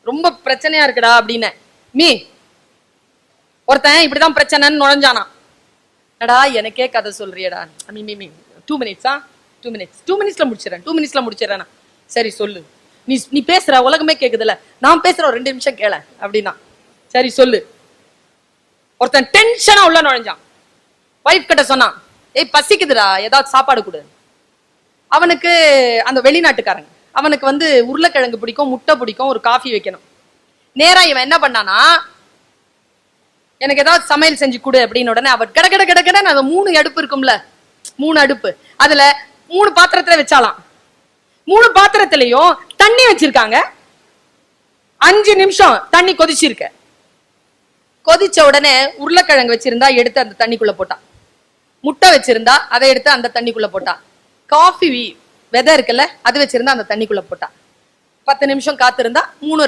ரொம்ப பிரச்சனையா இருக்குடா அப்படின்னு. மீ ஒருத்தன் இப்படிதான் பிரச்சனைன்னு நுழைஞ்சானா. டா எனக்கே கதை சொல்றியடா. மீ 2 minutes 2 minutes 2 minutesல முடிச்சிடறேன் 2 minutesல முடிச்சிடறேன். சரி சொல்லு. நீ பேசுற உலகமே கேக்குதுல்ல, நான் பேசுற ஒரு 2 நிமிஷம் கேள அப்படின்னா. சரி சொல்லு. ஒருத்தன் டென்ஷனா உள்ள நுழைஞ்சான். வைஃப் கிட்ட சொன்னான், ஏய் பசிக்குதுடா ஏதாவது சாப்பாடு கொடு. அவனுக்கு அந்த வெளிநாட்டுக்காரங்க, அவனுக்கு வந்து உருளைக்கிழங்கு பிடிக்கும், முட்டை பிடிக்கும், ஒரு காஃபி வைக்கணும். நேரா இவன் என்ன பண்ணானா, எனக்கு ஏதாவது சமையல் செஞ்சு கொடு அப்படின்னு உடனே அவர் கட கட கட கட அந்த 3 அடுப்பு இருக்கும்ல, 3 அடுப்பு, அதுல 3 பாத்திரத்துல வச்சாலாம். 3 பாத்திரத்திலையும் தண்ணி வச்சிருக்காங்க. 5 நிமிஷம் தண்ணி கொதிச்சிருக்க. கொதிச்ச உடனே உருளைக்கிழங்கு வச்சிருந்தா எடுத்து அந்த தண்ணிக்குள்ள போட்டான். முட்டை வச்சிருந்தா அதை எடுத்து அந்த தண்ணிக்குள்ள போட்டான். காஃபி விதை இருக்குல்ல அது வச்சிருந்தா அந்த தண்ணிக்குள்ள போட்டான். 10 நிமிஷம் காத்திருந்தா 3